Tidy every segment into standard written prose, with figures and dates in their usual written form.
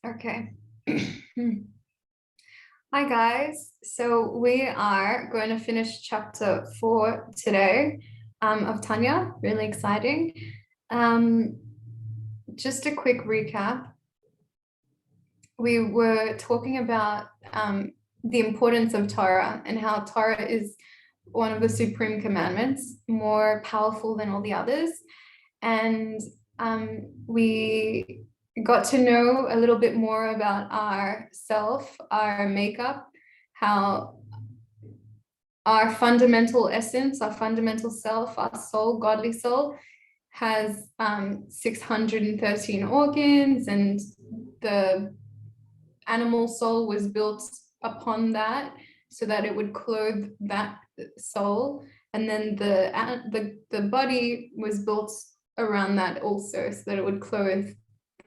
Okay. Hi guys. So we are going to finish chapter 4 today of Tanya. Really exciting. Just a quick recap. We were talking about the importance of Torah and how Torah is one of the supreme commandments, more powerful than all the others. And we got to know a little bit more about ourself, our makeup, how our fundamental essence, our fundamental self, our soul, godly soul, has 613 organs, and the animal soul was built upon that so that it would clothe that soul, and then the body was built around that also so that it would clothe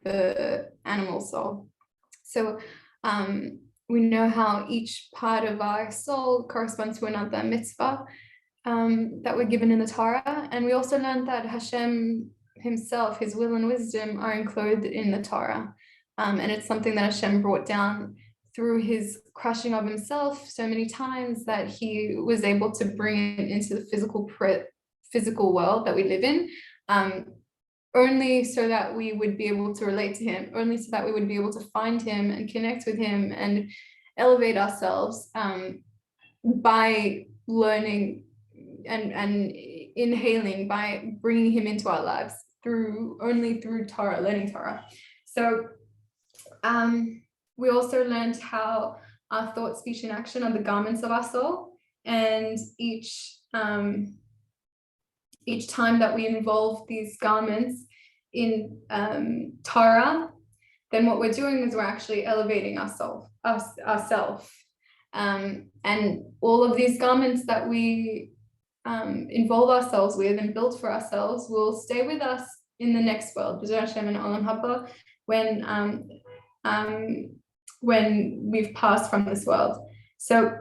the animal soul. So we know how each part of our soul corresponds to another mitzvah that were given in the Torah. And we also learned that Hashem himself, his will and wisdom, are enclosed in the Torah. And it's something that Hashem brought down through his crushing of himself so many times that he was able to bring it into the physical world that we live in, only so that we would be able to relate to him, only so that we would be able to find him and connect with him and elevate ourselves by learning and inhaling, by bringing him into our lives only through Torah, learning Torah. So we also learned how our thought, speech, and action are the garments of our soul, and each time that we involve these garments in Torah, then what we're doing is we're actually elevating ourselves. And all of these garments that we involve ourselves with and build for ourselves will stay with us in the next world, Hashem and Olam Haba, when we've passed from this world. So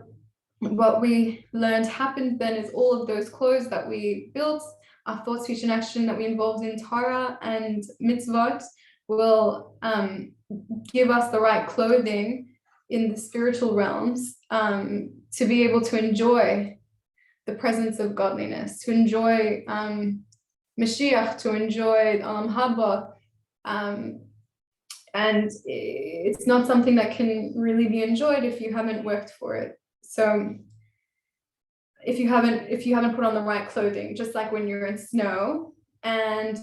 what we learned happened then is all of those clothes that we built, our thought, speech, and action that we involved in Torah and mitzvot, will give us the right clothing in the spiritual realms to be able to enjoy the presence of godliness, to enjoy Mashiach, to enjoy Olam Haba. And it's not something that can really be enjoyed if you haven't worked for it. So if you haven't put on the right clothing, just like when you're in snow and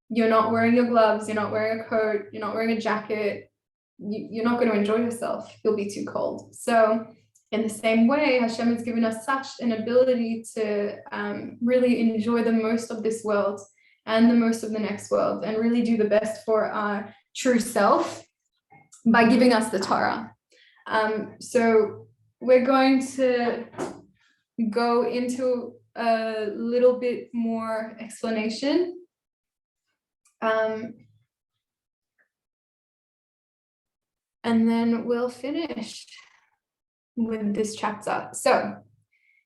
you're not wearing your gloves, you're not wearing a coat, you're not wearing a jacket, you're not going to enjoy yourself. You'll be too cold. So in the same way, Hashem has given us such an ability to really enjoy the most of this world and the most of the next world, and really do the best for our true self by giving us the Torah. So we're going to go into a little bit more explanation. And then we'll finish with this chapter. So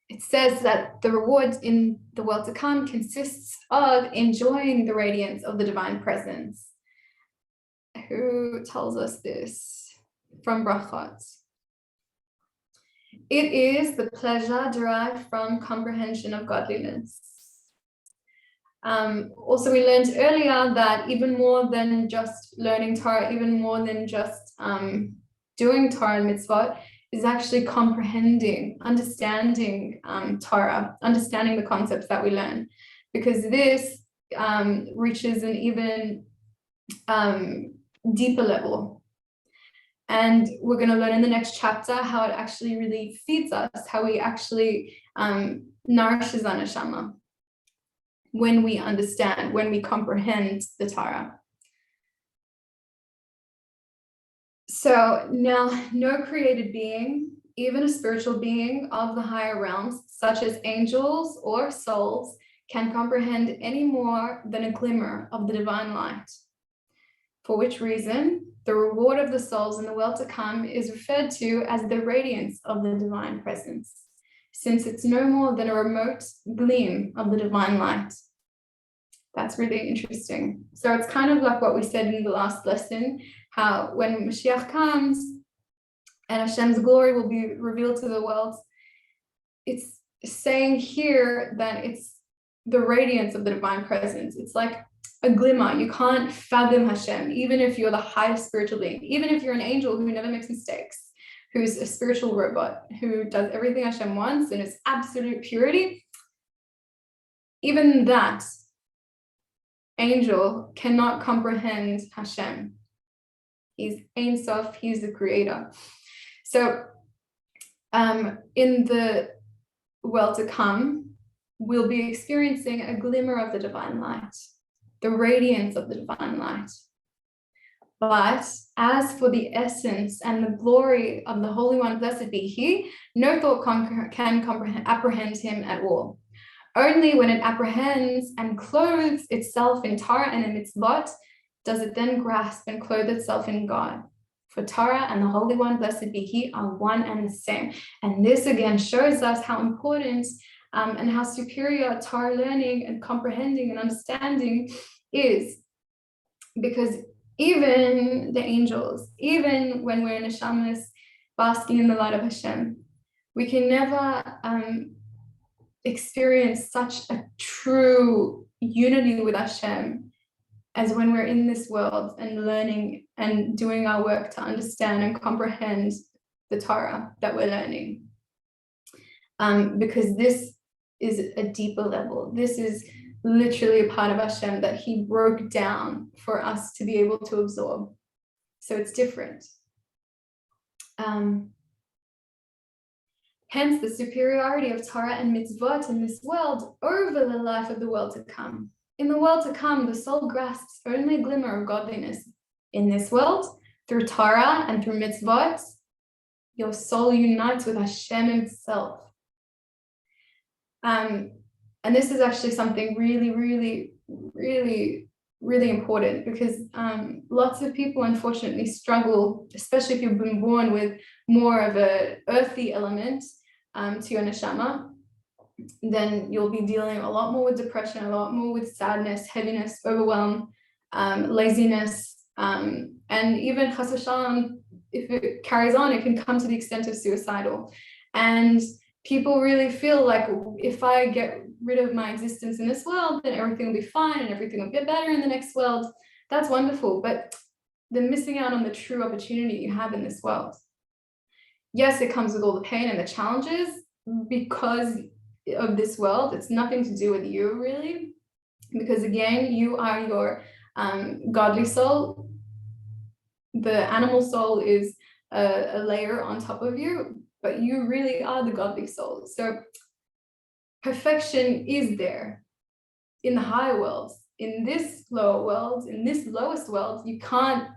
it says that the reward in the world to come consists of enjoying the radiance of the divine presence. Who tells us this? From Brachot. It is the pleasure derived from comprehension of godliness. Also, we learned earlier that even more than just learning Torah, even more than just doing Torah and mitzvot, is actually comprehending, understanding Torah, understanding the concepts that we learn, because this reaches an even deeper level. And we're going to learn in the next chapter how it actually really feeds us, how we actually nourishes our neshama when we understand, when we comprehend the Torah. So now, no created being, even a spiritual being of the higher realms, such as angels or souls, can comprehend any more than a glimmer of the divine light. For which reason, the reward of the souls in the world to come is referred to as the radiance of the divine presence, since it's no more than a remote gleam of the divine light. That's really interesting. So it's kind of like what we said in the last lesson, how when Mashiach comes and Hashem's glory will be revealed to the world, it's saying here that it's the radiance of the divine presence. It's like a glimmer. You can't fathom Hashem, even if you're the highest spiritual being, even if you're an angel who never makes mistakes, who's a spiritual robot, who does everything Hashem wants and is absolute purity. Even that angel cannot comprehend Hashem. He's Ein Sof, he's the creator. So in the world to come, we'll be experiencing a glimmer of the divine light, the radiance of the divine light. But as for the essence and the glory of the Holy One, blessed be He, no thought can apprehend Him at all. Only when it apprehends and clothes itself in Torah and in mitzvot, does it then grasp and clothe itself in God. For Torah and the Holy One, blessed be He, are one and the same. And this again shows us how important and how superior Torah learning and comprehending and understanding is. Because even the angels, even when we're in neshamas basking in the light of Hashem, we can never experience such a true unity with Hashem as when we're in this world and learning and doing our work to understand and comprehend the Torah that we're learning. Because this is a deeper level. This is literally a part of Hashem that He broke down for us to be able to absorb. So it's different. Hence the superiority of Torah and mitzvot in this world over the life of the world to come. In the world to come, the soul grasps only a glimmer of godliness. In this world, through Torah and through mitzvot, your soul unites with Hashem Himself. And this is actually something really, really, really, really important, because lots of people unfortunately struggle, especially if you've been born with more of an earthy element to your neshama. Then you'll be dealing a lot more with depression, a lot more with sadness, heaviness, overwhelm, laziness, and even chas v'shalom, if it carries on, it can come to the extent of suicidal. And people really feel like, if I get rid of my existence in this world, then everything will be fine and everything will get better in the next world. That's wonderful, but they're missing out on the true opportunity you have in this world. Yes, it comes with all the pain and the challenges because of this world. It's nothing to do with you, really, because again, you are your godly soul. The animal soul is a layer on top of you, but you really are the godly soul. So perfection is there in the higher worlds. In this lower world, in this lowest world, you can't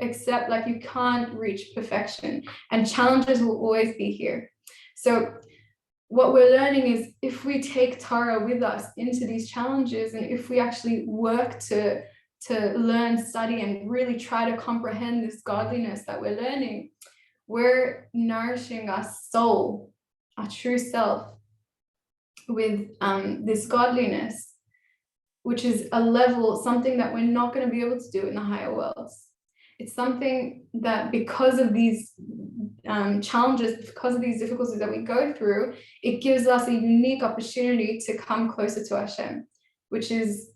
accept, like you can't reach perfection, and challenges will always be here. So what we're learning is, if we take Torah with us into these challenges, and if we actually work to learn, study, and really try to comprehend this godliness that we're learning, we're nourishing our soul, our true self, with this godliness, which is a level, something that we're not going to be able to do in the higher worlds. It's something that, because of these challenges, because of these difficulties that we go through, it gives us a unique opportunity to come closer to Hashem, which is,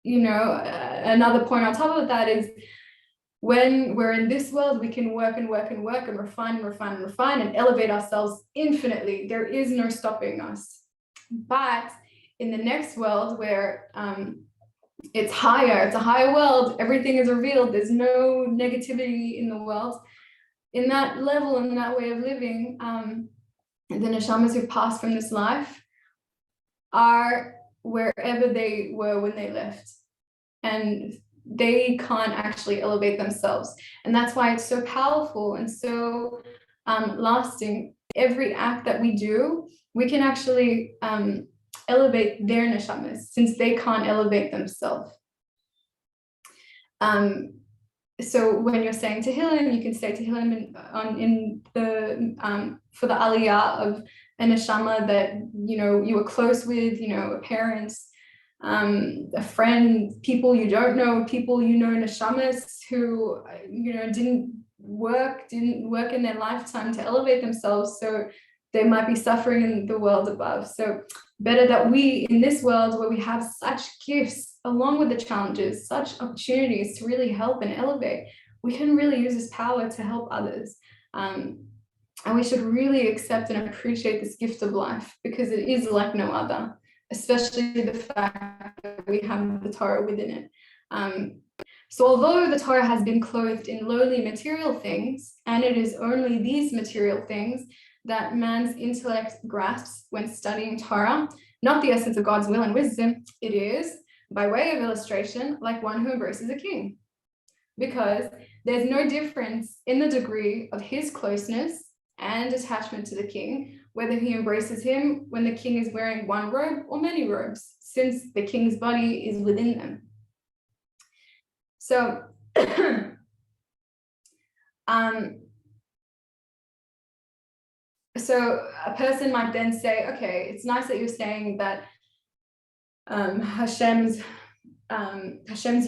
another point on top of that is, when we're in this world, we can work and work and work and refine and refine and refine and elevate ourselves infinitely. There is no stopping us. But in the next world, where it's higher, it's a higher world, everything is revealed, there's no negativity in the world. In that level, in that way of living, the neshamas who pass from this life are wherever they were when they left, and they can't actually elevate themselves. And that's why it's so powerful and so lasting. Every act that we do, we can actually elevate their neshamas, since they can't elevate themselves. So when you're saying Tehillim, you can say Tehillim for the aliyah of a neshama that you were close with, a parent, a friend, people you don't know, people you know, neshamas who didn't work in their lifetime to elevate themselves, so they might be suffering in the world above. So better that we, in this world where we have such gifts along with the challenges, such opportunities to really help and elevate, we can really use this power to help others. And we should really accept and appreciate this gift of life, because it is like no other, especially the fact that we have the Torah within it. So although the Torah has been clothed in lowly material things, and it is only these material things that man's intellect grasps when studying Torah, not the essence of God's will and wisdom, it is, by way of illustration, like one who embraces a king. Because there's no difference in the degree of his closeness and attachment to the king, whether he embraces him when the king is wearing one robe or many robes, since the king's body is within them. So, so a person might then say, okay, it's nice that you're saying that Hashem's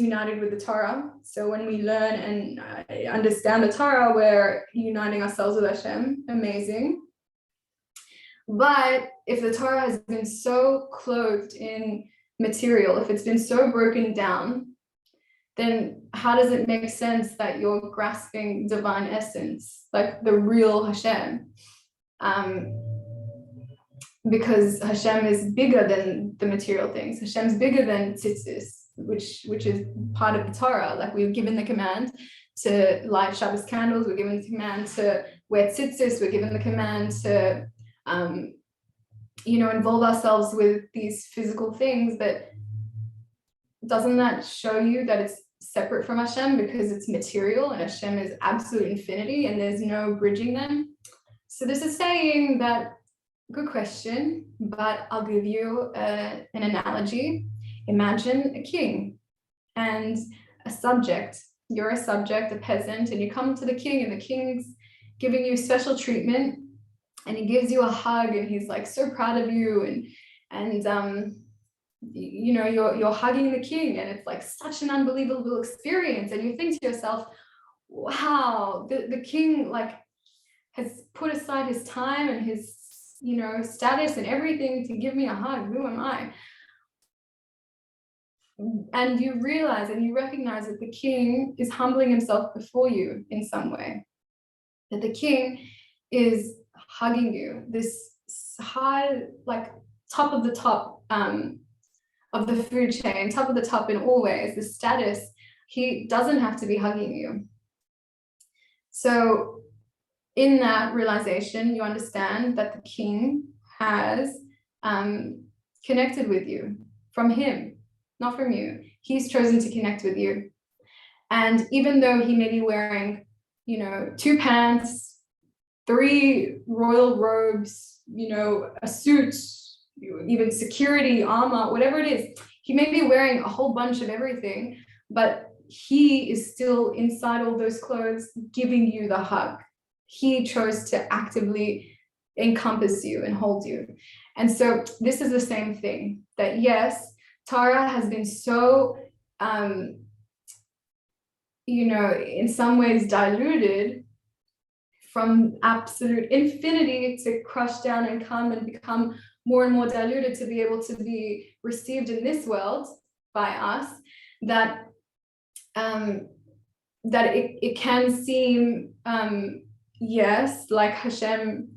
united with the Torah. So when we learn and understand the Torah, we're uniting ourselves with Hashem. Amazing. But if the Torah has been so clothed in material, if it's been so broken down, then how does it make sense that you're grasping divine essence, like the real Hashem? Because Hashem is bigger than the material things. Hashem's bigger than tzitzis, which is part of the Torah. Like, we've given the command to light Shabbos candles, we're given the command to wear tzitzis, we're given the command to involve ourselves with these physical things. But doesn't that show you that it's separate from Hashem, because it's material and Hashem is absolute infinity and there's no bridging them? So this is saying that, good question, but I'll give you an analogy. Imagine a king and a subject. You're a subject, a peasant, and you come to the king, and the king's giving you special treatment, and he gives you a hug, and he's like so proud of you, and you're hugging the king, and it's like such an unbelievable experience, and you think to yourself, wow, the king like has put aside his time and his status and everything to give me a hug. Who am I? And you realize and you recognize that the king is humbling himself before you in some way, that the king is hugging you, this high, like top of the top of the food chain, top of the top in all ways, the status. He doesn't have to be hugging you. So in that realization, you understand that the king has connected with you from him, not from you. He's chosen to connect with you. And even though he may be wearing, 2 pants, 3 royal robes, a suit, even security, armor, whatever it is, he may be wearing a whole bunch of everything, but he is still inside all those clothes giving you the hug. He chose to actively encompass you and hold you. And so this is the same thing, that yes, Torah has been so, in some ways diluted from absolute infinity to crush down and come and become more and more diluted to be able to be received in this world by us, that it can seem, yes, like Hashem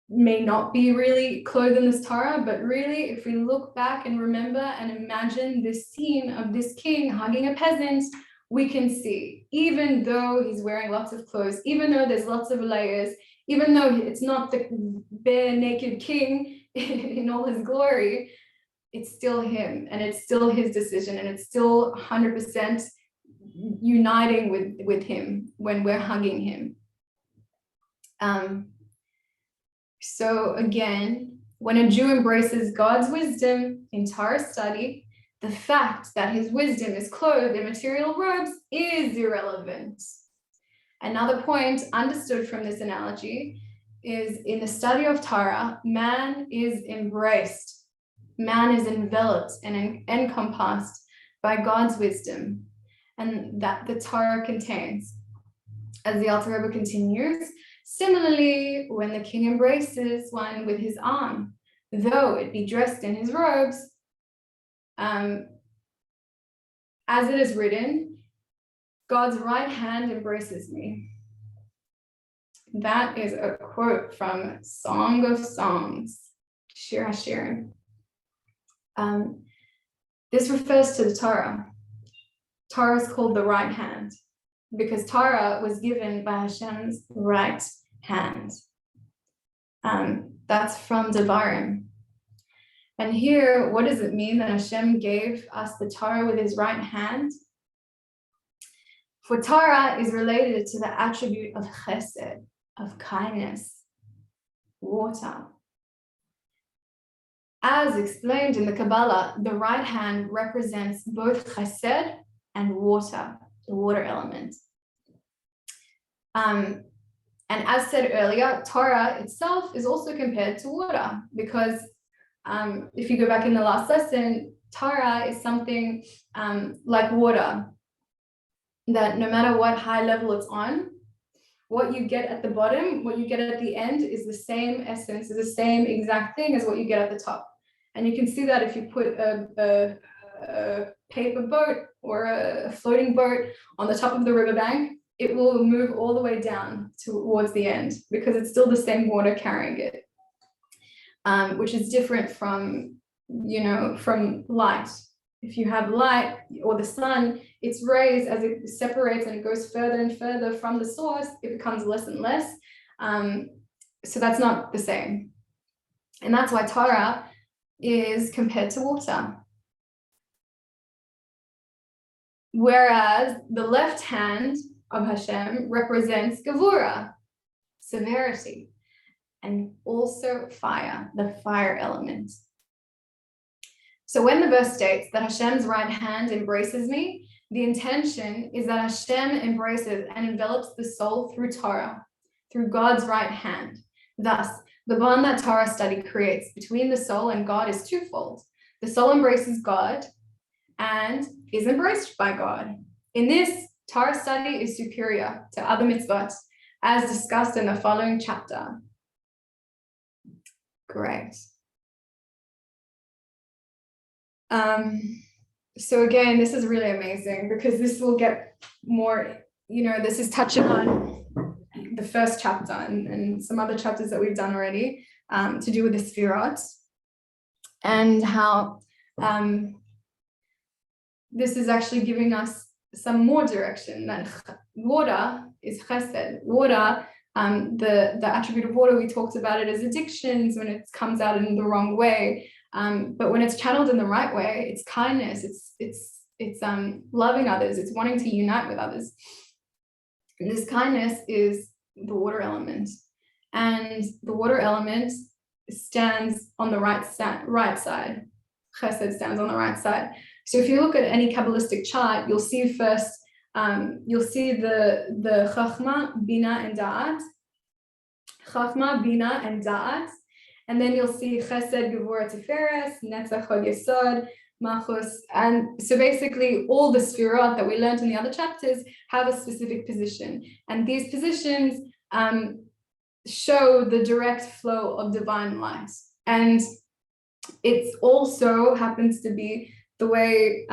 may not be really clothed in this Torah, but really, if we look back and remember and imagine this scene of this king hugging a peasant, we can see, even though he's wearing lots of clothes, even though there's lots of layers, even though it's not the bare naked king in all his glory, it's still him, and it's still his decision, and it's still 100% uniting with him when we're hugging him. So again, when a Jew embraces God's wisdom in Torah study, the fact that his wisdom is clothed in material robes is irrelevant. Another point understood from this analogy is, in the study of Torah, man is embraced man is enveloped and encompassed by God's wisdom, and that the Torah contains. As the Alter Rebbe continues, similarly, when the king embraces one with his arm, though it be dressed in his robes, as it is written, God's right hand embraces me. That is a quote from Song of Songs, Shir HaShirim. This refers to the Torah. Torah is called the right hand because Torah was given by Hashem's right hand. That's from Devarim. And here, what does it mean that Hashem gave us the Torah with his right hand? For Torah is related to the attribute of chesed, of kindness, water. As explained in the Kabbalah, the right hand represents both chesed and water, the water element. And as said earlier, Torah itself is also compared to water because if you go back in the last lesson, Torah is something like water, that no matter what high level it's on, what you get at the bottom, what you get at the end is the same essence, is the same exact thing as what you get at the top. And you can see that if you put a paper boat or a floating boat on the top of the riverbank, it will move all the way down towards the end because it's still the same water carrying it, which is different from, from light. If you have light or the sun, its rays, as it separates and it goes further and further from the source, it becomes less and less. So that's not the same. And that's why Torah is compared to water. Whereas the left hand of Hashem represents Gevura, severity, and also fire, the fire element. So when the verse states that Hashem's right hand embraces me, the intention is that Hashem embraces and envelops the soul through Torah, through God's right hand. Thus, the bond that Torah study creates between the soul and God is twofold. The soul embraces God and is embraced by God. In this, Torah study is superior to other mitzvot, as discussed in the following chapter. Great. So again, this is really amazing because this will get more, this is touching on the first chapter and some other chapters that we've done already to do with the Sfirot and how this is actually giving us some more direction, that water is chesed. Water, the attribute of water, we talked about it as addictions when it comes out in the wrong way. But when it's channeled in the right way, it's kindness, it's loving others, it's wanting to unite with others. And this kindness is the water element. And the water element stands on the right side. Chesed stands on the right side. So if you look at any Kabbalistic chart, you'll see first, you'll see the Chachma, Bina, and Da'at. Chachma, Bina, and Da'at. And then you'll see Chesed, Gevura, Tiferes, Netzach, Hod Yesod, Malchus. And so basically all the Sfirot that we learned in the other chapters have a specific position. And these positions show the direct flow of divine light. And it also happens to be the way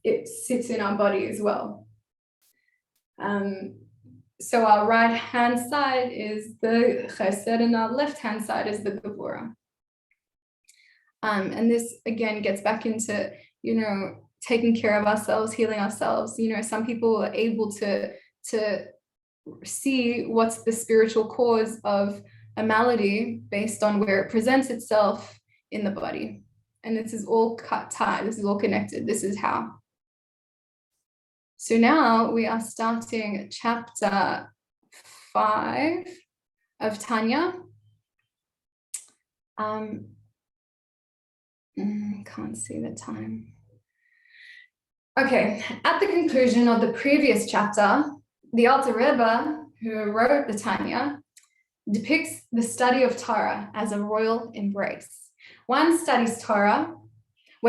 it sits in our body as well. So our right hand side is the chesed and our left hand side is the gevura. And this again gets back into, taking care of ourselves, healing ourselves. Some people are able to see what's the spiritual cause of a malady based on where it presents itself in the body. And this is all tied, this is all connected, this is how. So now we are starting chapter 5 of Tanya. Can't see the time. Okay, at the conclusion of the previous chapter, the Alter Rebbe, who wrote the Tanya, depicts the study of Torah as a royal embrace, When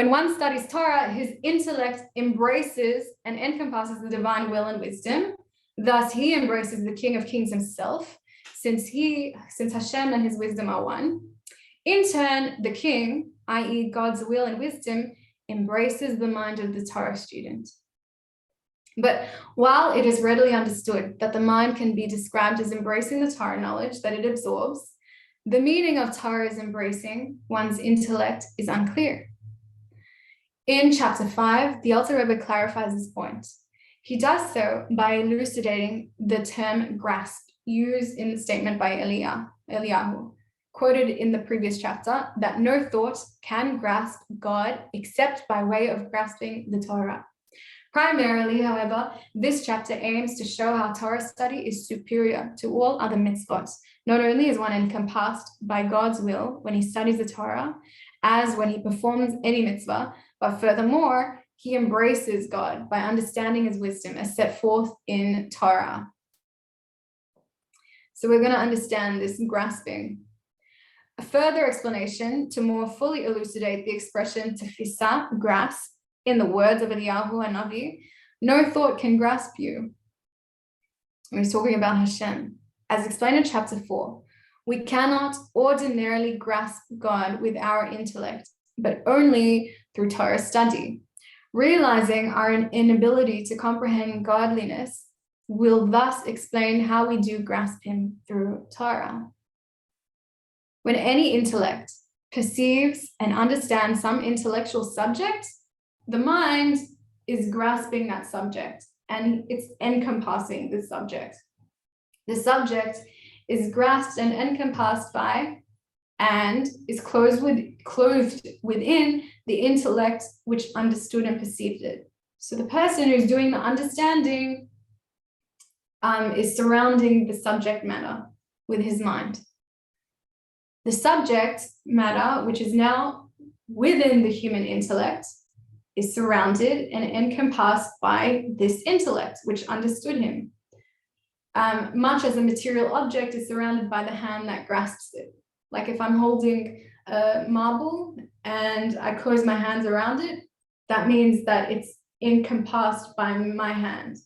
one studies Torah, his intellect embraces and encompasses the divine will and wisdom. Thus, he embraces the King of Kings himself, since Hashem and his wisdom are one. In turn, the king, i.e., God's will and wisdom, embraces the mind of the Torah student. But while it is readily understood that the mind can be described as embracing the Torah knowledge that it absorbs, the meaning of Torah as embracing one's intellect is unclear. In chapter 5, the Alter Rebbe clarifies this point. He does so by elucidating the term grasp used in the statement by Eliyahu, quoted in the previous chapter, that no thought can grasp God except by way of grasping the Torah. Primarily, however, this chapter aims to show how Torah study is superior to all other mitzvot. Not only is one encompassed by God's will when he studies the Torah, as when he performs any mitzvah, but furthermore, he embraces God by understanding his wisdom as set forth in Torah. So we're going to understand this grasping. A further explanation to more fully elucidate the expression tefisa, grasp, in the words of Eliyahu Hanavi, no thought can grasp you. And he's talking about Hashem. As explained in chapter 4, we cannot ordinarily grasp God with our intellect, but only through Torah study. Realizing our inability to comprehend godliness will thus explain how we do grasp him through Torah. When any intellect perceives and understands some intellectual subject, the mind is grasping that subject and it's encompassing the subject. The subject is grasped and encompassed by and is clothed within the intellect which understood and perceived it. So the person who's doing the understanding is surrounding the subject matter with his mind. The subject matter, which is now within the human intellect, is surrounded and encompassed by this intellect, which understood him. Much as a material object is surrounded by the hand that grasps it. Like if I'm holding a marble and I close my hands around it, that means that it's encompassed by my hand.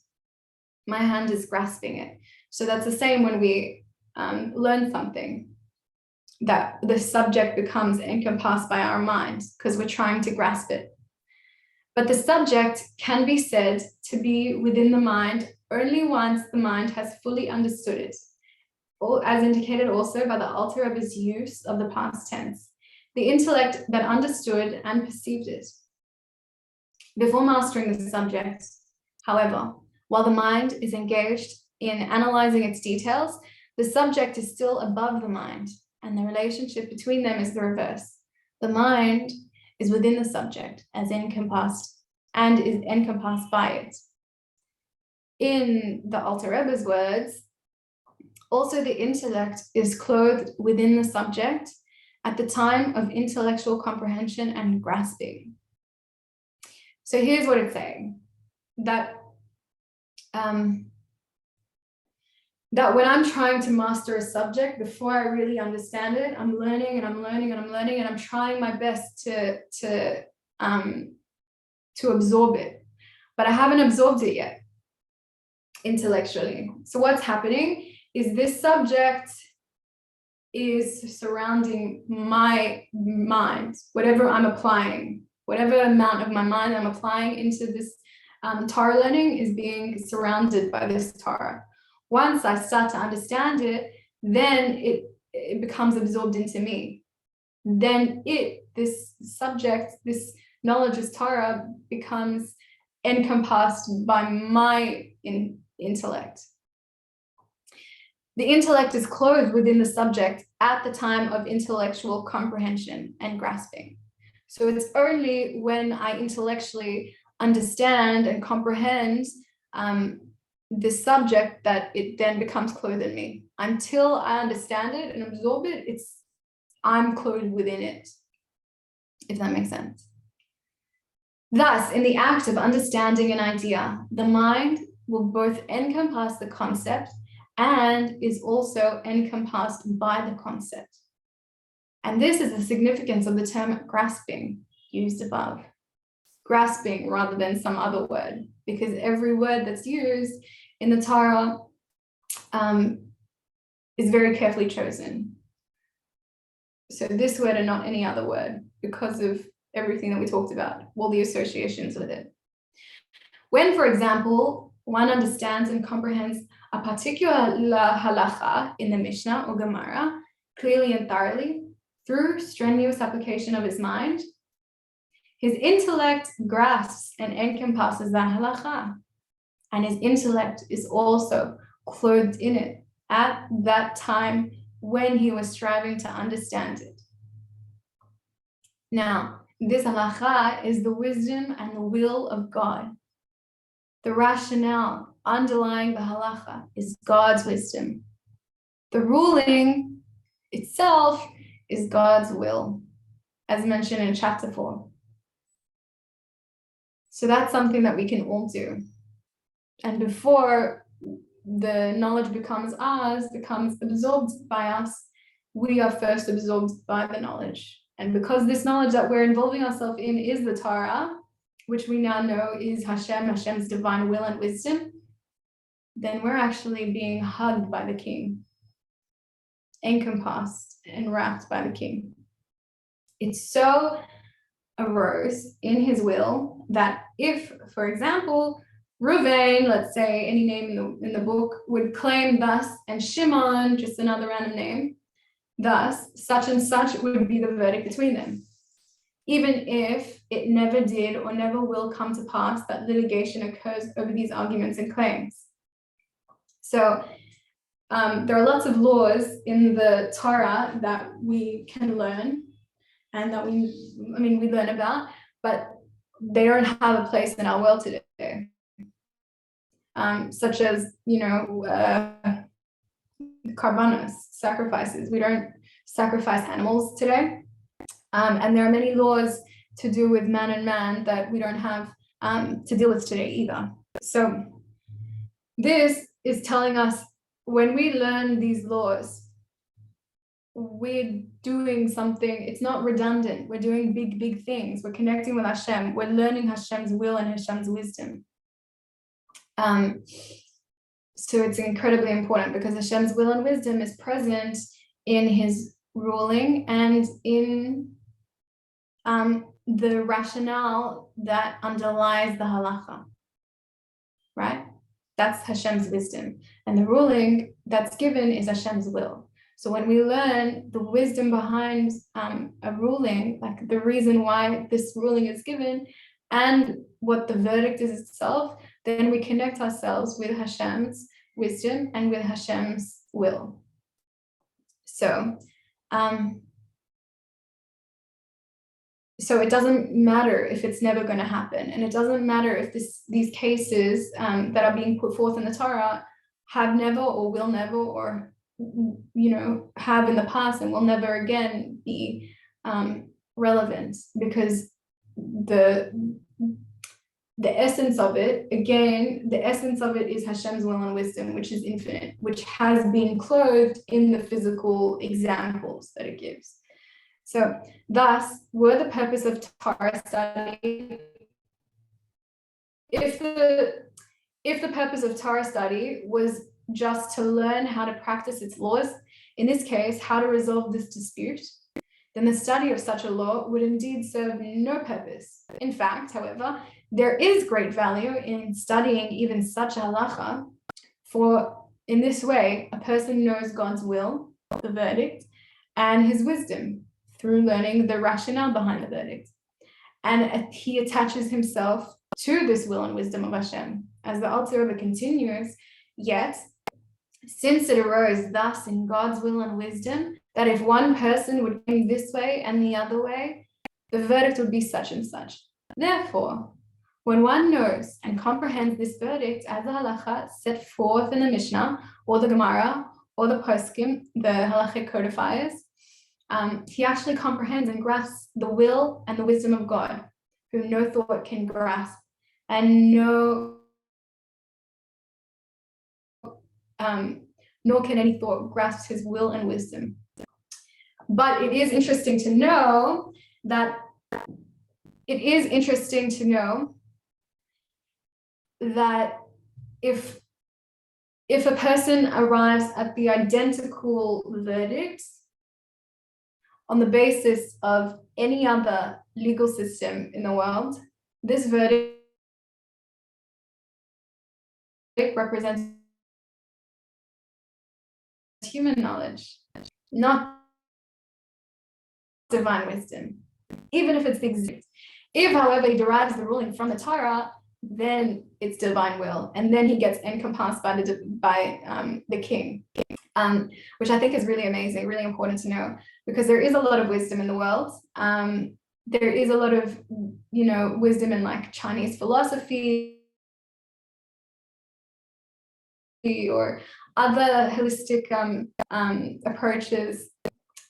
My hand is grasping it. So that's the same when we learn something, that the subject becomes encompassed by our mind because we're trying to grasp it. But the subject can be said to be within the mind only once the mind has fully understood it, as indicated also by the Alter Rebbe's use of the past tense, the intellect that understood and perceived it. Before mastering the subject, however, while the mind is engaged in analyzing its details, the subject is still above the mind, and the relationship between them is the reverse. The mind is within the subject as encompassed and is encompassed by it. In the Alter Rebbe's words, also the intellect is clothed within the subject at the time of intellectual comprehension and grasping. So here's what it's saying, that when I'm trying to master a subject, before I really understand it, I'm learning and I'm learning and I'm learning and I'm trying my best to absorb it, but I haven't absorbed it yet intellectually. So what's happening is this subject is surrounding my mind, whatever I'm applying, whatever amount of my mind I'm applying into this Torah learning is being surrounded by this Torah. Once I start to understand it, then it becomes absorbed into me. Then this subject, this knowledge of Torah becomes encompassed by my intellect. The intellect is clothed within the subject at the time of intellectual comprehension and grasping. So it's only when I intellectually understand and comprehend the subject that it then becomes clothed in me. Until I understand it and absorb it, I'm clothed within it, if that makes sense. Thus, in the act of understanding an idea, the mind will both encompass the concept and is also encompassed by the concept. And this is the significance of the term grasping used above. Grasping rather than some other word, because every word that's used in the Torah is very carefully chosen. So this word and not any other word, because of everything that we talked about, all the associations with it. When, for example, one understands and comprehends a particular halacha in the Mishnah or Gemara clearly and thoroughly through strenuous application of his mind, his intellect grasps and encompasses that halacha, and his intellect is also clothed in it at that time when he was striving to understand it. Now, this halacha is the wisdom and the will of God. The rationale underlying the halacha is God's wisdom. The ruling itself is God's will, as mentioned in chapter 4. So that's something that we can all do. And before the knowledge becomes ours, becomes absorbed by us, we are first absorbed by the knowledge. And because this knowledge that we're involving ourselves in is the Torah, which we now know is Hashem's divine will and wisdom, then we're actually being hugged by the King, encompassed and wrapped by the King. It so arose in his will that if, for example, Reuven, let's say any name in the book, would claim thus, and Shimon, just another random name, thus, such and such would be the verdict between them. Even if it never did or never will come to pass that litigation occurs over these arguments and claims. So there are lots of laws in the Torah that we can learn and that we learn about, but they don't have a place in our world today. Such as, karbanos, sacrifices. We don't sacrifice animals today. And there are many laws to do with man and man that we don't have to deal with today either. So this is telling us when we learn these laws, we're doing something, it's not redundant. We're doing big, big things. We're connecting with Hashem. We're learning Hashem's will and Hashem's wisdom. So it's incredibly important because Hashem's will and wisdom is present in his ruling and in the rationale that underlies the halacha, right? That's Hashem's wisdom. And the ruling that's given is Hashem's will. So when we learn the wisdom behind a ruling, like the reason why this ruling is given and what the verdict is itself, then we connect ourselves with Hashem's wisdom and with Hashem's will. So, so it doesn't matter if it's never going to happen, and it doesn't matter if these cases that are being put forth in the Torah have never or will never or have in the past and will never again be relevant, because the essence of it, again, the essence of it is Hashem's will and wisdom, which is infinite, which has been clothed in the physical examples that it gives. So thus, were the purpose of Torah study, if the purpose of Torah study was just to learn how to practice its laws, in this case, how to resolve this dispute, then the study of such a law would indeed serve no purpose. In fact, however, there is great value in studying even such a halacha, for in this way, a person knows God's will, the verdict, and his wisdom through learning the rationale behind the verdict. And he attaches himself to this will and wisdom of Hashem. As the Alter Rebbe continues, yet, since it arose thus in God's will and wisdom, that if one person would go this way and the other way, the verdict would be such and such. Therefore, when one knows and comprehends this verdict as a halacha set forth in the Mishnah, or the Gemara, or the poskim, the halachic codifiers, he actually comprehends and grasps the will and the wisdom of God, whom no thought can grasp, and nor can any thought grasp his will and wisdom. But it is interesting to know that if a person arrives at the identical verdict on the basis of any other legal system in the world, this verdict represents human knowledge, not divine wisdom, even if it's the exact. If, however, he derives the ruling from the Torah, then it's divine will, and then he gets encompassed by the king, which I think is really amazing, really important to know, because there is a lot of wisdom in the world. There is a lot of, wisdom in like Chinese philosophy or other holistic approaches,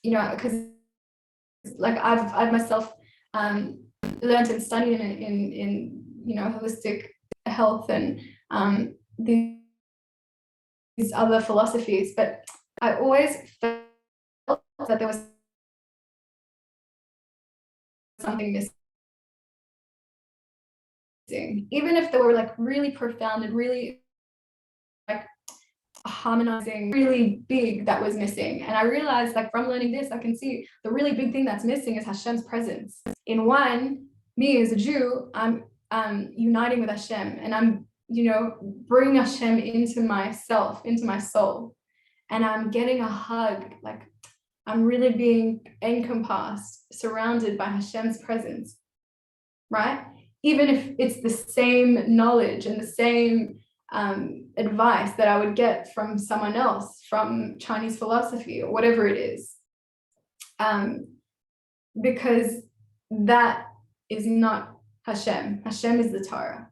because like I've myself learned and studied in holistic health and these other philosophies, but I always felt that there was something missing, even if they were like really profound and really like harmonizing, really big, that was missing. And I realized, like, from learning this, I can see the really big thing that's missing is Hashem's presence. In one, me as a Jew, I'm uniting with Hashem, and I'm bringing Hashem into myself, into my soul, and I'm getting a hug, like I'm really being encompassed, surrounded by Hashem's presence, right? Even if it's the same knowledge and the same advice that I would get from someone else, from Chinese philosophy or whatever it is, because that is not Hashem. Hashem is the Torah.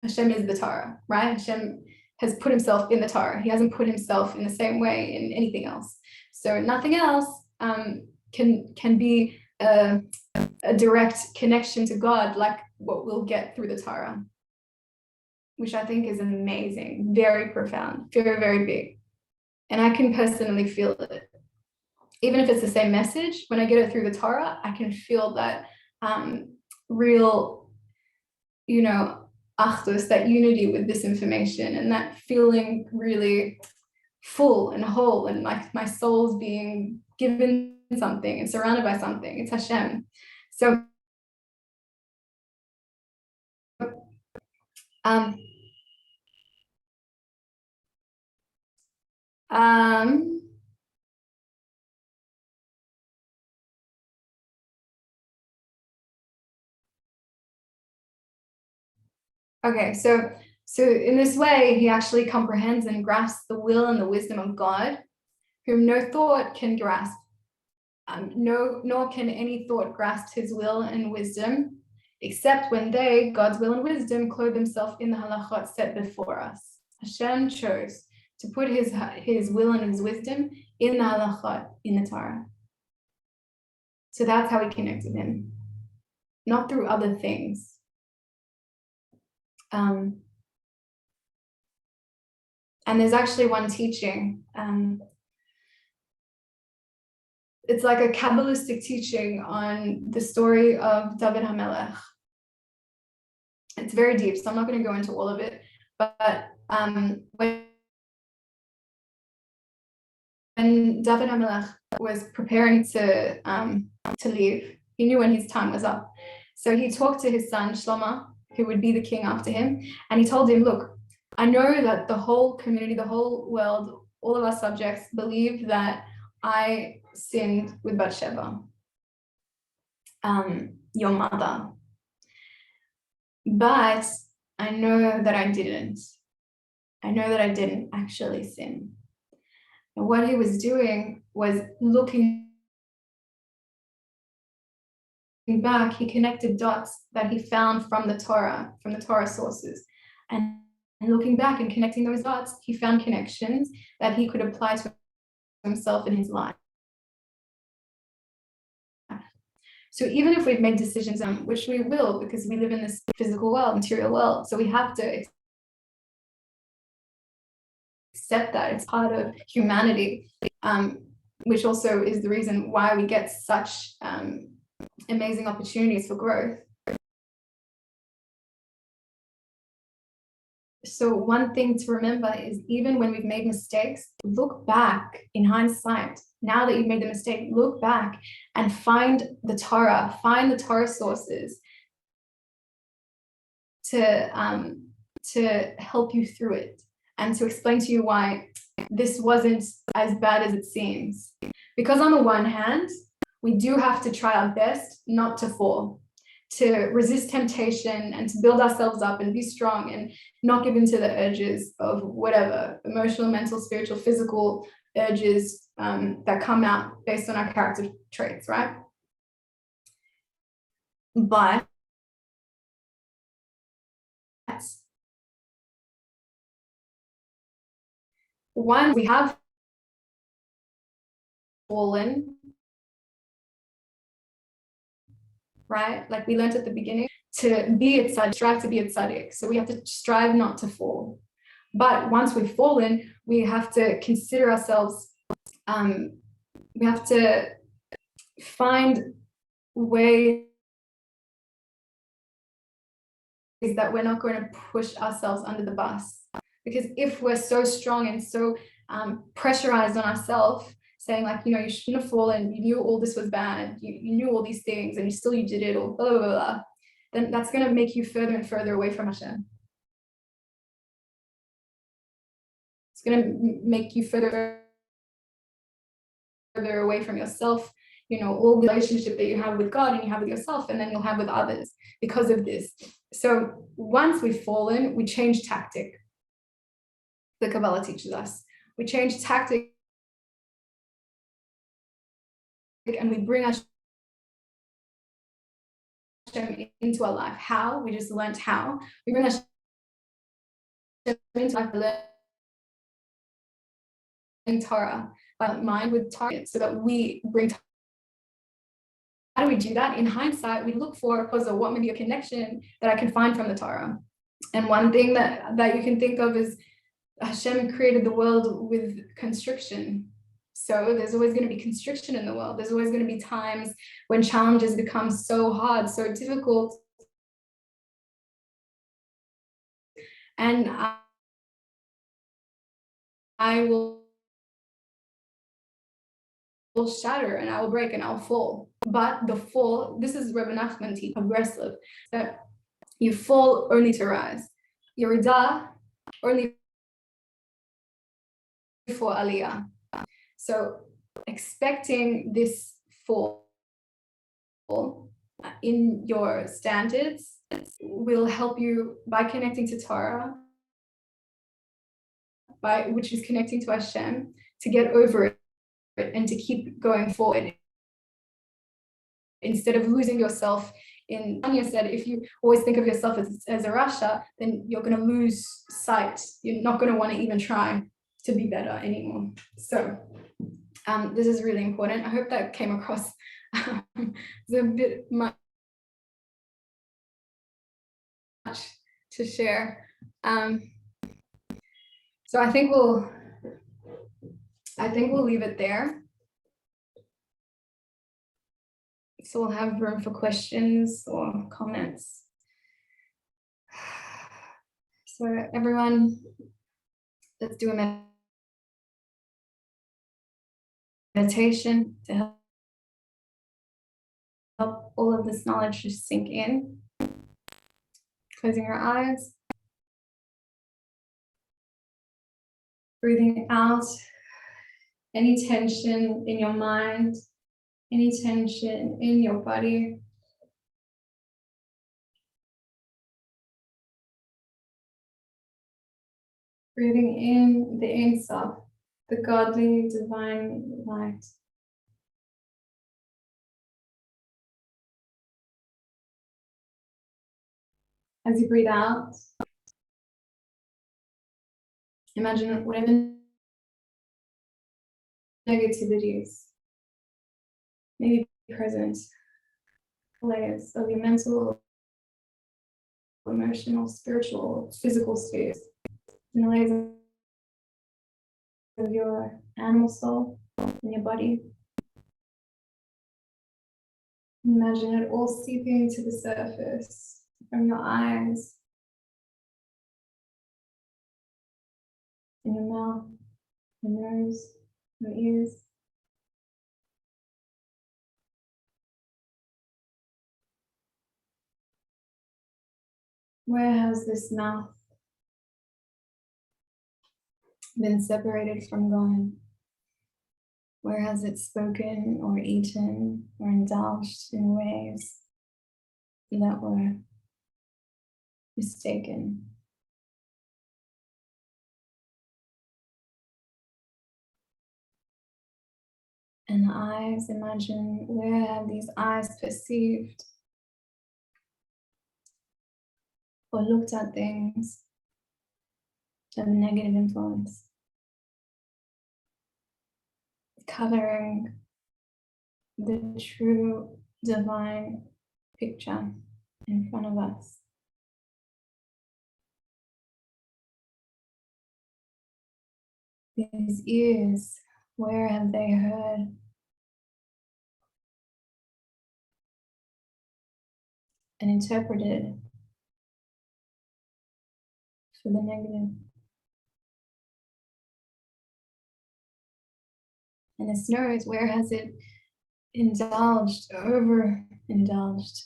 Hashem is the Torah, right? Hashem has put himself in the Torah. He hasn't put himself in the same way in anything else. So nothing else can be a direct connection to God like what we'll get through the Torah, which I think is amazing, very profound, very, very big. And I can personally feel it. Even if it's the same message, when I get it through the Torah, I can feel that real, achdus, that unity with this information, and that feeling really full and whole, and like my soul's being given something and surrounded by something. It's Hashem. So okay, so in this way, he actually comprehends and grasps the will and the wisdom of God, whom no thought can grasp. Nor can any thought grasp his will and wisdom, except when they, God's will and wisdom, clothe themselves in the halachot set before us. Hashem chose to put his will and his wisdom in the halachot, in the Torah. So that's how we connect with him, not through other things. And there's actually one teaching, it's like a Kabbalistic teaching on the story of David HaMelech. It's very deep, so I'm not going to go into all of it, but when David HaMelech was preparing to leave, he knew when his time was up. So he talked to his son Shlomo, who would be the king after him, and he told him, look, I know that the whole community, the whole world, all of our subjects believe that I sinned with Bathsheba, your mother. But I know that I didn't. I know that I didn't actually sin. And what he was doing was looking back, he connected dots that he found from the Torah sources. And looking back and connecting those dots, he found connections that he could apply to himself in his life. So even if we've made decisions, which we will, because we live in this physical world, material world, so we have to accept that it's part of humanity, which also is the reason why we get such amazing opportunities for growth. So one thing to remember is, even when we've made mistakes, look back in hindsight. Now that you've made the mistake, look back and find the Torah sources to help you through it, and to explain to you why this wasn't as bad as it seems. Because on the one hand, we do have to try our best not to fall, to resist temptation and to build ourselves up and be strong and not give in to the urges of whatever emotional, mental, spiritual, physical urges that come out based on our character traits, right? But once we have fallen, right? Like we learned at the beginning, to be at tzaddik, strive to be at tzaddik. So we have to strive not to fall. But once we've fallen, we have to consider ourselves, we have to find ways that we're not going to push ourselves under the bus. Because if we're so strong and so pressurized on ourselves, saying like, you shouldn't have fallen, you knew all this was bad, you knew all these things, and you did it, or blah, blah, blah, blah, then that's going to make you further and further away from Hashem. It's going to make you further away from yourself, all the relationship that you have with God and you have with yourself, and then you'll have with others because of this. So once we've fallen, we change tactic. The Kabbalah teaches us. We change tactic and we bring Hashem into our life. How? We just learned how. We bring Hashem into life, learning Torah, mind with Torah, so that we bring. How do we do that? In hindsight, we look for, what may be a connection that I can find from the Torah. And one thing that you can think of is Hashem created the world with constriction. So there's always going to be constriction in the world. There's always going to be times when challenges become so hard, so difficult. And I will shatter and I will break and I'll fall. But the fall, this is Rebbe Nachman teach, aggressive, that you fall only to rise. Yeridah only for aliyah. So expecting this fall in your standards will help you by connecting to Torah, which is connecting to Hashem, to get over it and to keep going forward instead of losing yourself in. Tanya said, if you always think of yourself as a Rasha, then you're going to lose sight. You're not going to want to even try to be better anymore. So this is really important. I hope that came across. It's a bit much to share. So I think we'll leave it there. So we'll have room for questions or comments. So everyone, let's do a meditation to help all of this knowledge just sink in. Closing your eyes. Breathing out any tension in your mind, any tension in your body. Breathing in the Ein Sof, the godly divine light. As you breathe out, imagine whatever negativities may be present, layers of your mental, emotional, spiritual, physical states, and the layers of your animal soul in your body. Imagine it all seeping to the surface from your eyes, in your mouth, your nose, your ears. Where has this mouth been separated from God? Where has it spoken or eaten or indulged in ways that were mistaken? And the eyes, imagine where have these eyes perceived or looked at things of negative influence, coloring the true divine picture in front of us. These ears, where have they heard? And interpreted for the negative. And this nose, where has it indulged, overindulged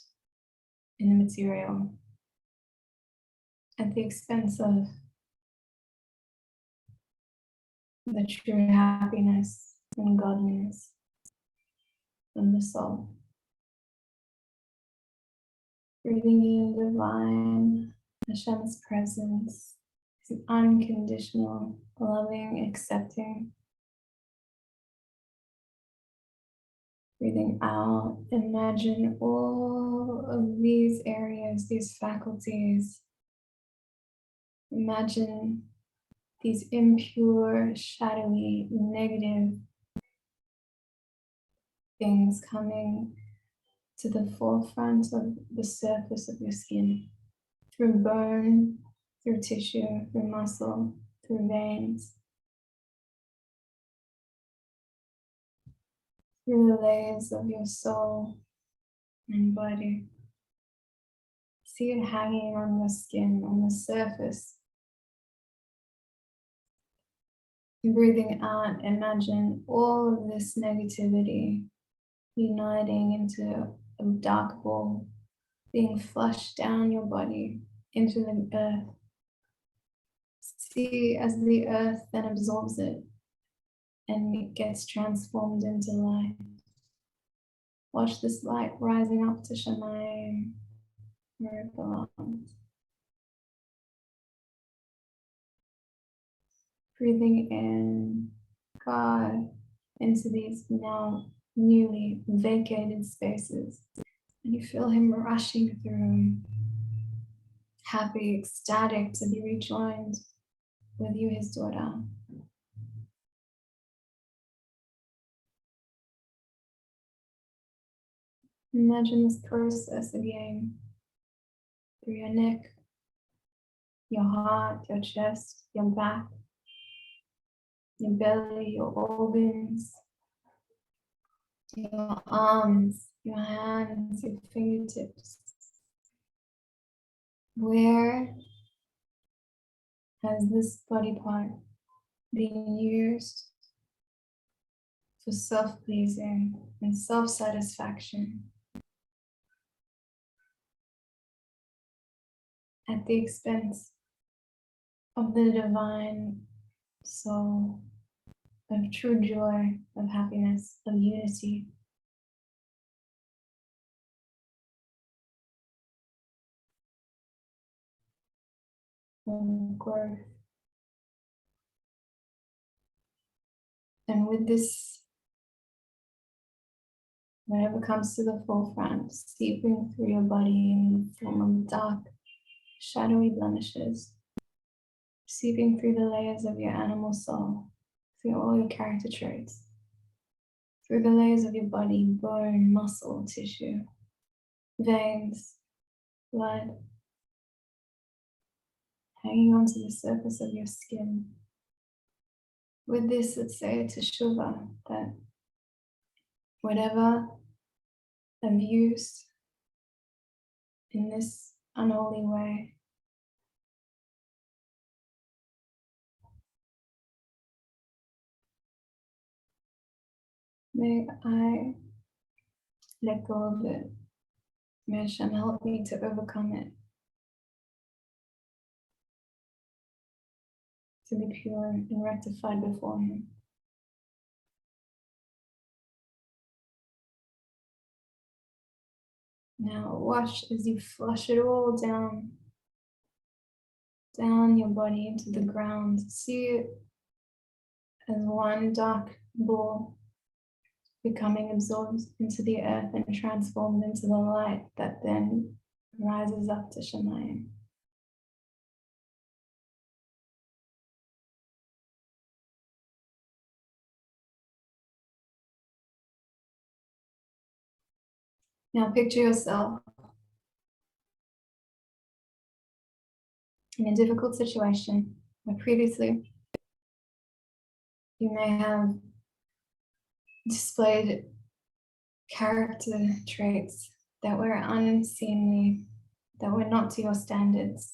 in the material at the expense of the true happiness and godliness of the soul? Breathing in divine Hashem's presence, His unconditional, loving, accepting. Breathing out, imagine all of these areas, these faculties. Imagine these impure, shadowy, negative things coming to the forefront of the surface of your skin, through bone, through tissue, through muscle, through veins, through the layers of your soul and body. See it hanging on your skin, on the surface. Breathing out, imagine all of this negativity uniting into a dark ball, being flushed down your body into the earth. See as the earth then absorbs it and it gets transformed into light. Watch this light rising up to Shemayim, where it belongs. Breathing in God into these now newly vacated spaces. And you feel Him rushing through, happy, ecstatic to be rejoined with you, His daughter. Imagine this process again through your neck, your heart, your chest, your back, your belly, your organs, your arms, your hands, your fingertips. Where has this body part been used for self-pleasing and self-satisfaction at the expense of the divine soul, of true joy, of happiness, of unity? Of growth. And with this, whatever comes to the forefront, seeping through your body in the form of dark, shadowy blemishes, seeping through the layers of your animal soul, through all your character traits, through the layers of your body, bone, muscle, tissue, veins, blood, hanging onto the surface of your skin. with this, let's say, teshuvah, that whatever I've used in this unholy way, may I let go of it. May Hashem help me to overcome it, to be pure and rectified before Him. Now watch as you flush it all down your body into the ground. See it as one dark ball becoming absorbed into the earth and transformed into the light that then rises up to Shemayim. Now picture yourself in a difficult situation where previously you may have displayed character traits that were unseemly, that were not to your standards.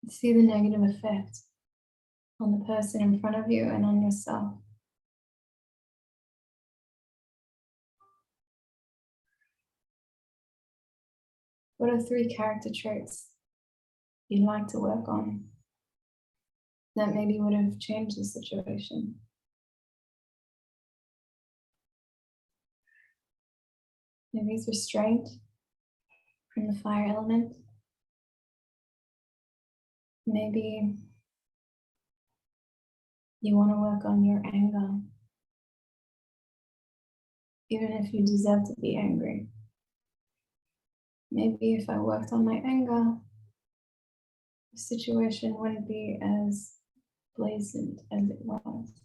See the negative effect on the person in front of you and on yourself. What are 3 character traits you'd like to work on that maybe would have changed the situation? Maybe it's restraint from the fire element. Maybe you want to work on your anger, even if you deserve to be angry. Maybe if I worked on my anger, the situation wouldn't be as blazant as it was.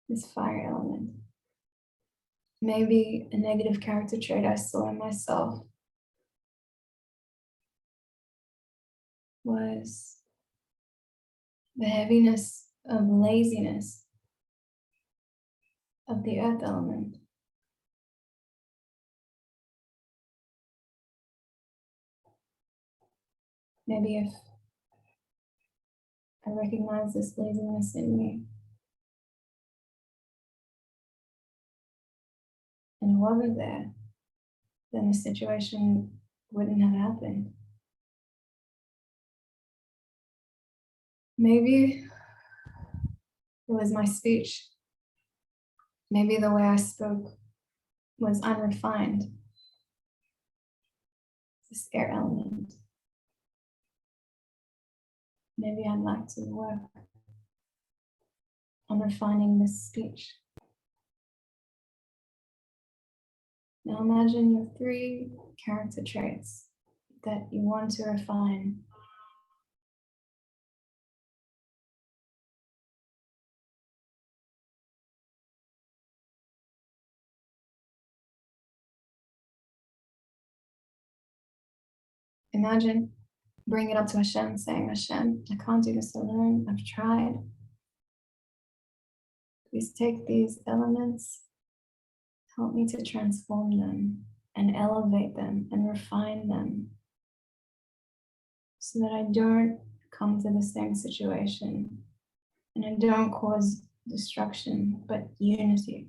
This fire element. Maybe a negative character trait I saw in myself was the heaviness of laziness of the earth element. Maybe if I recognize this laziness in me and it wasn't there, then the situation wouldn't have happened. Maybe it was my speech. Maybe the way I spoke was unrefined. This air element. Maybe I'd like to work on refining this speech. Now imagine your 3 character traits that you want to refine. Imagine bring it up to Hashem, saying, Hashem, I can't do this alone. I've tried. Please take these elements, help me to transform them and elevate them and refine them so that I don't come to the same situation and I don't cause destruction, but unity.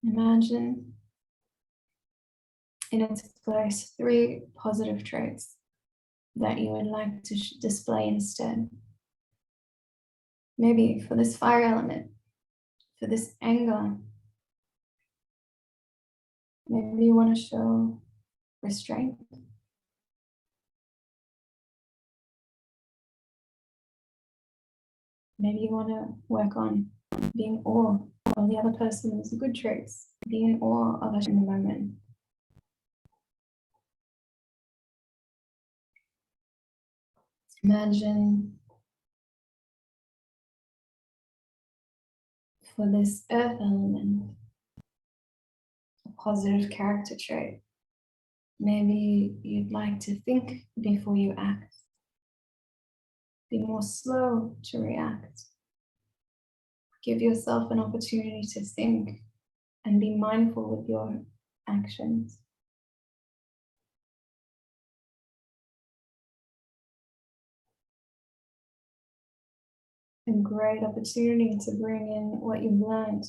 Imagine in its place 3 positive traits that you would like to display instead. Maybe for this fire element, for this anger, maybe you want to show restraint. Maybe you want to work on being awe of the other person's good traits, be in awe of Hashem in the moment. Imagine for this earth element, a positive character trait Maybe you'd like to think before you act. Be more slow to react. Give yourself an opportunity to think and be mindful with your actions. A great opportunity to bring in what you've learned,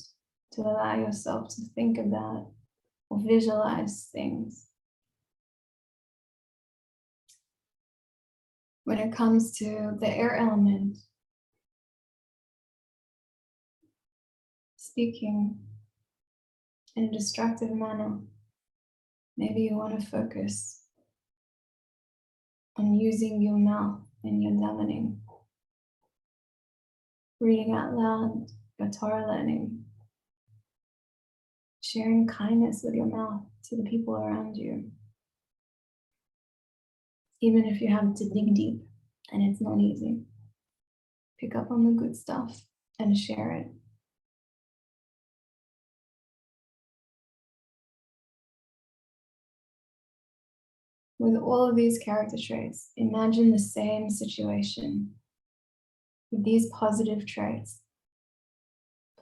to allow yourself to think about or visualize things. When it comes to the air element, speaking in a destructive manner, maybe you want to focus on using your mouth in your davening, reading out loud your Torah learning, sharing kindness with your mouth to the people around you. Even if you have to dig deep and it's not easy, pick up on the good stuff and share it. With all of these character traits, imagine the same situation with these positive traits.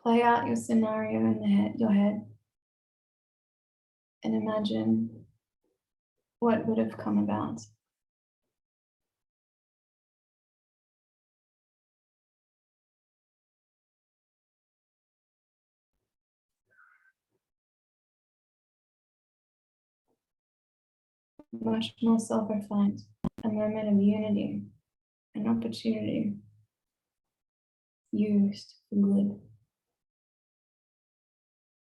Play out your scenario in your head, and imagine what would have come about. Much more self-refined, a moment of unity, an opportunity used for good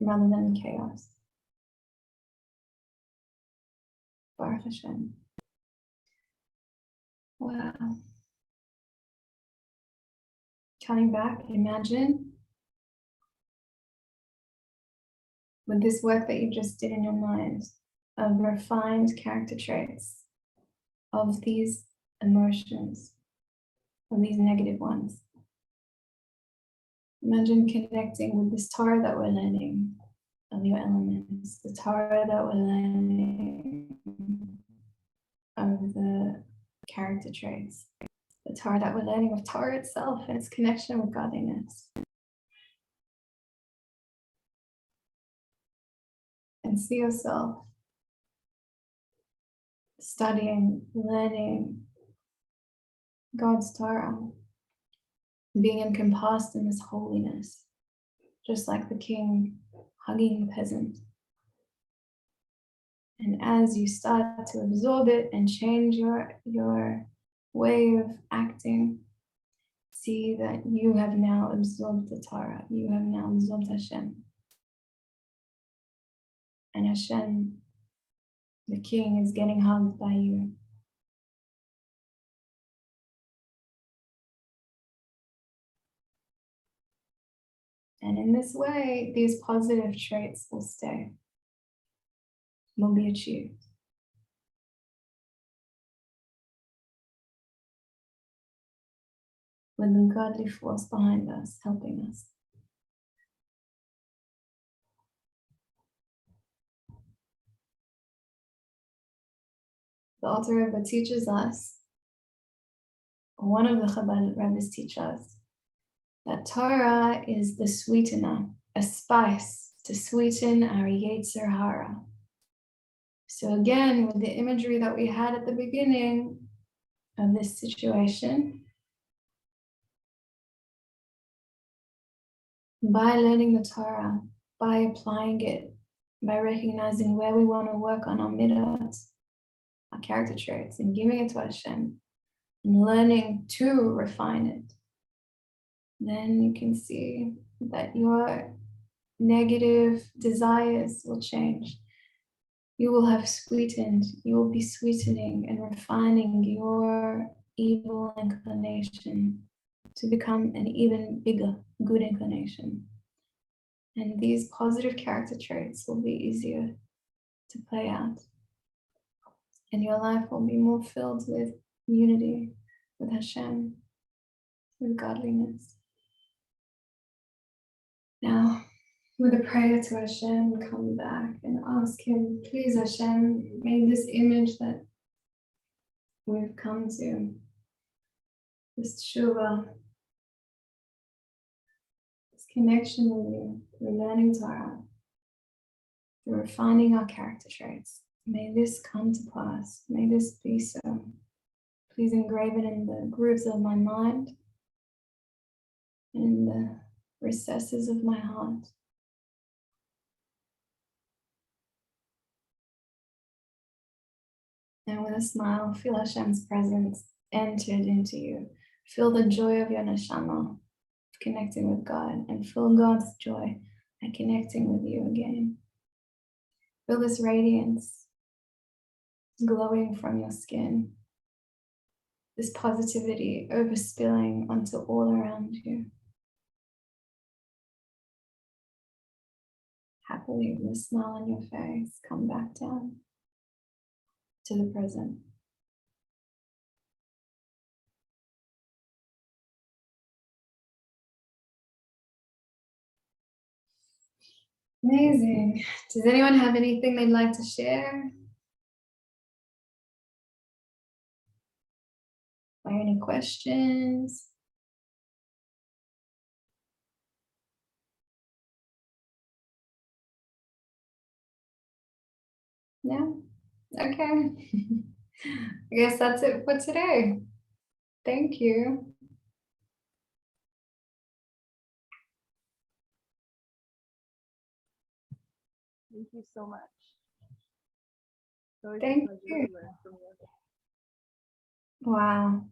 rather than chaos. Baruch Hashem. Wow. Coming back, imagine with this work that you just did in your mind of refined character traits of these emotions, of these negative ones. Imagine connecting with this Torah that we're learning of your elements, the Torah that we're learning of the character traits, the Torah that we're learning of Torah itself and its connection with godliness. And see yourself studying, learning God's Torah, being encompassed in this holiness, just like the king hugging the peasant. And as you start to absorb it and change your way of acting, see that you have now absorbed the Torah, you have now absorbed Hashem. And Hashem, the king, is getting hugged by you. And in this way, these positive traits will stay, will be achieved. With the godly force behind us, helping us. The Alter Rebbe teaches us, one of the Chabad Rebbes teach us, that Torah is the sweetener, a spice to sweeten our Yetzer Hara. So again, with the imagery that we had at the beginning of this situation, by learning the Torah, by applying it, by recognizing where we want to work on our midot, our character traits, and giving it to Hashem, and learning to refine it, then you can see that your negative desires will change. You will have sweetened, you will be sweetening and refining your evil inclination to become an even bigger good inclination. And these positive character traits will be easier to play out. And your life will be more filled with unity, with Hashem, with godliness. Now, with a prayer to Hashem, come back and ask him, please Hashem, may this image that we've come to, this tshuva, this connection with you, through learning Torah, through refining our character traits, may this come to pass, may this be so. Please engrave it in the grooves of my mind, in the recesses of my heart. And with a smile, feel Hashem's presence entered into you. Feel the joy of your neshama, connecting with God, and feel God's joy at connecting with you again. Feel this radiance glowing from your skin, this positivity overspilling onto all around you. Happily, with a smile on your face, come back down to the present. Amazing. Does anyone have anything they'd like to share? Or any questions? Yeah? Okay. I guess that's it for today. Thank you. Thank you so much. So Thank you. to learn from you. Wow.